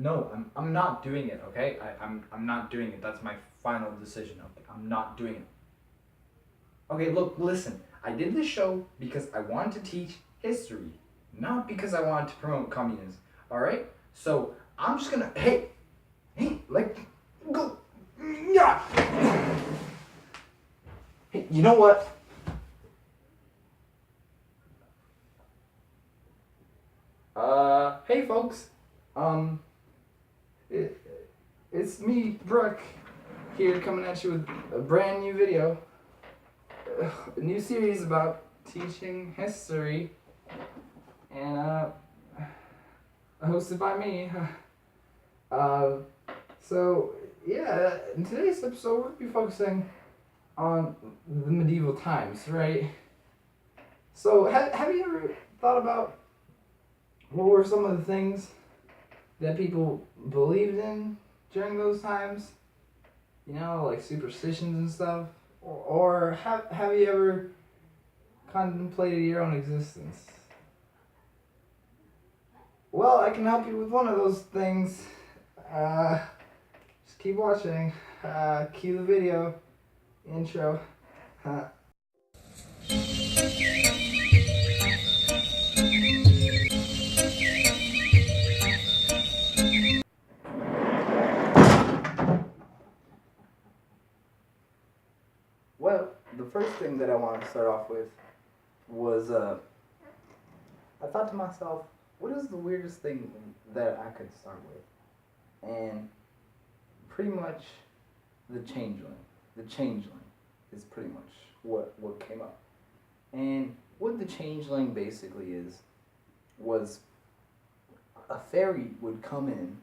No, I'm not doing it, okay? I'm not doing it. That's my final decision, okay? I'm not doing it. Okay, look, listen. I did this show because I wanted to teach history, not because I wanted to promote communism, alright? So, I'm just gonna. Hey, like, go. Yeah! Hey, you know what? Hey folks. Um, it, it's me, Brooke, here coming at you with a brand new video. A new series about teaching history, and hosted by me. Uh, so yeah, in today's episode we're gonna be focusing on the medieval times, right? So have you ever thought about what were some of the things that people believed in during those times? You know, like superstitions and stuff. Or have you ever contemplated your own existence? Well, I can help you with one of those things. Just keep watching. Cue the video intro. Well, the first thing that I want to start off with was I thought to myself, what is the weirdest thing that I could start with? And pretty much the changeling. The changeling is pretty much what came up. And what the changeling basically was a fairy would come in,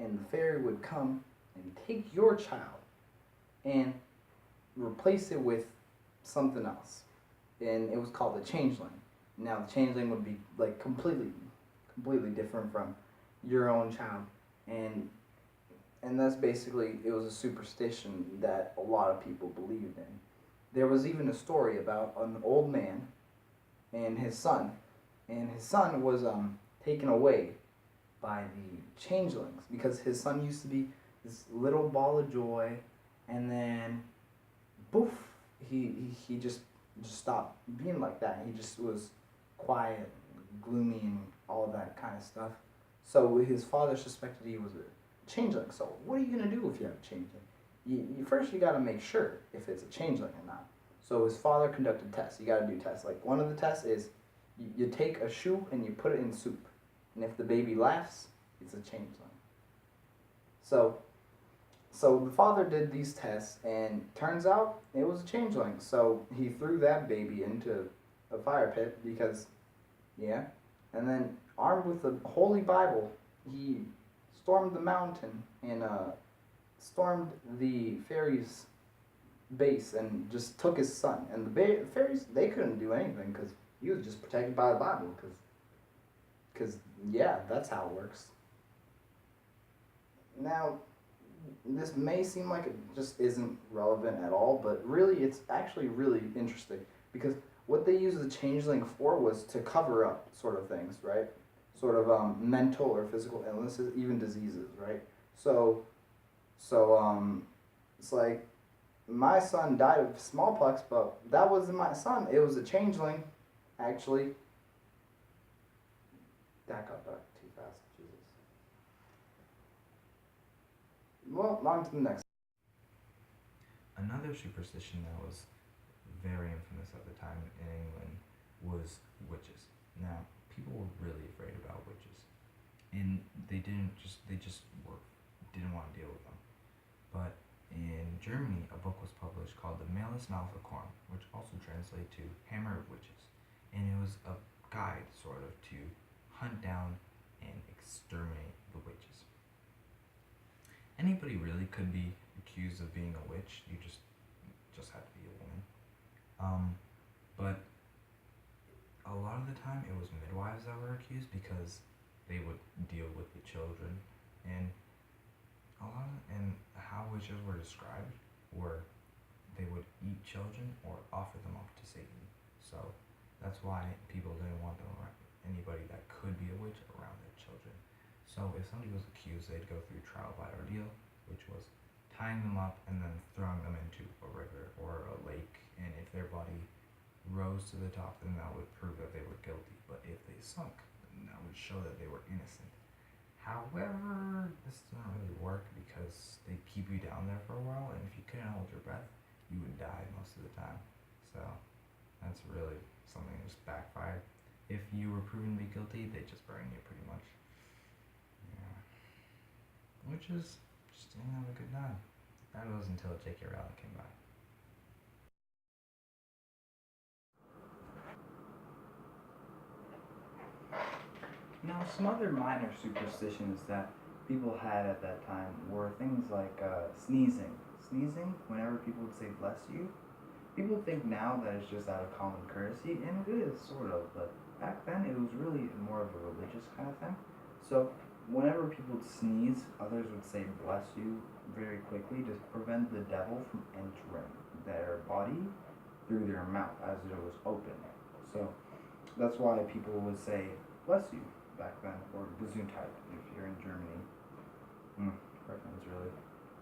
and the fairy would come and take your child and replace it with something else. And it was called the changeling. Now the changeling would be like completely different from your own child, and that's basically, it was a superstition that a lot of people believed in. There was even a story about an old man and his son, was taken away by the changelings because his son used to be this little ball of joy, and then poof, he just stopped being like that. He just was quiet, gloomy, and all of that kind of stuff. So his father suspected he was a changeling. So what are you gonna do if you have a changeling? First you gotta make sure if it's a changeling or not. So his father conducted tests. You gotta do tests. Like one of the tests is you take a shoe and you put it in soup, and if the baby laughs, it's a changeling. So the father did these tests, and turns out it was a changeling. So he threw that baby into a fire pit because, yeah. And then, armed with the Holy Bible, he stormed the mountain and stormed the fairy's base and just took his son. And the fairies, they couldn't do anything because he was just protected by the Bible. Because yeah, that's how it works. Now, this may seem like it just isn't relevant at all, but really it's actually really interesting because what they used the changeling for was to cover up sort of things, right? Sort of mental or physical illnesses, even diseases, right? So it's like my son died of smallpox, but that wasn't my son. It was a changeling, actually. That got back too fast, Jesus. Well, on to the next. Another superstition that was very infamous at the time in England was witches. Now, people were really afraid about witches, and they just didn't want to deal with them. But in Germany, a book was published called The Malus Maleficorum, which also translates to Hammer of Witches, and it was a guide sort of to hunt down and exterminate the witches. Anybody really could be accused of being a witch. You just had to be a woman. But a lot of the time it was midwives that were accused because they would deal with the children, and how witches were described were they would eat children or offer them up to Satan. So that's why people didn't want anybody that could be a witch around their children. So if somebody was accused, they'd go through trial by ordeal, which was tying them up and then throwing them into a river or a lake. And if their body rose to the top, then that would prove that they were guilty. But if they sunk, then that would show that they were innocent. However, this doesn't really work because they keep you down there for a while, and if you couldn't hold your breath, you would die most of the time. So that's really something that just backfired. If you were proven to be guilty, they just burn you pretty much. Yeah. Which is just didn't have a good time. That was until J.K. Rowling came by. Now, some other minor superstitions that people had at that time were things like sneezing. Sneezing, whenever people would say bless you, people think now that it's just out of common courtesy, and it is, sort of, but back then it was really more of a religious kind of thing. So, whenever people would sneeze, others would say bless you very quickly to prevent the devil from entering their body through their mouth as it was open. So, that's why people would say bless you back then, or Gesundheit if you're in Germany. Preference really.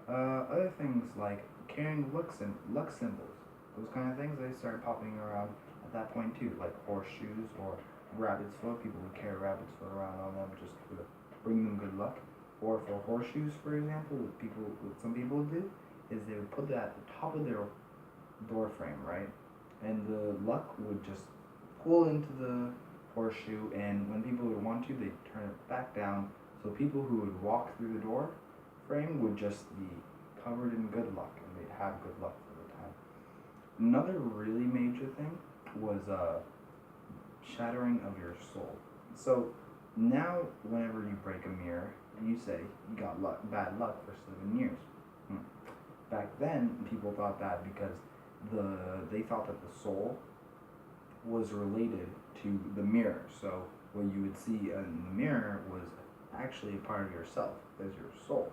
Other things like carrying luck symbols, those kind of things, they started popping around at that point too, like horseshoes or rabbit's foot. People would carry rabbit's foot around on them just to bring them good luck. Or for horseshoes, for example, what some people would do is they would put that at the top of their door frame, right? And the luck would just pull into the horseshoe, and when people would want to, they'd turn it back down, so people who would walk through the door frame would just be covered in good luck, and they'd have good luck for the time. Another really major thing was shattering of your soul. So now, whenever you break a mirror, you say you got bad luck for 7 years. Back then, people thought that because they thought that the soul was related to the mirror. So what you would see in the mirror was actually a part of yourself, as your soul.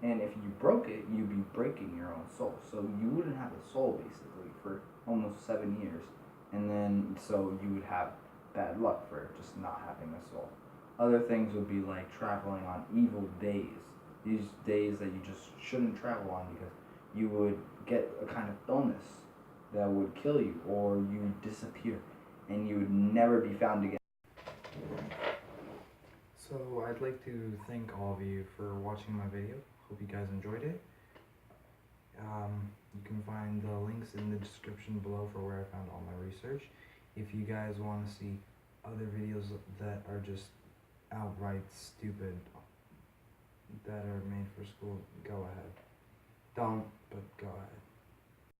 And if you broke it, you'd be breaking your own soul. So you wouldn't have a soul basically for almost 7 years. And then so you would have bad luck for just not having a soul. Other things would be like traveling on evil days. These days that you just shouldn't travel on because you would get a kind of illness that would kill you, or you would disappear and you would never be found again. So I'd like to thank all of you for watching my video. Hope you guys enjoyed it. You can find the links in the description below for where I found all my research. If you guys want to see other videos that are just outright stupid, that are made for school, go ahead. Don't, but go ahead.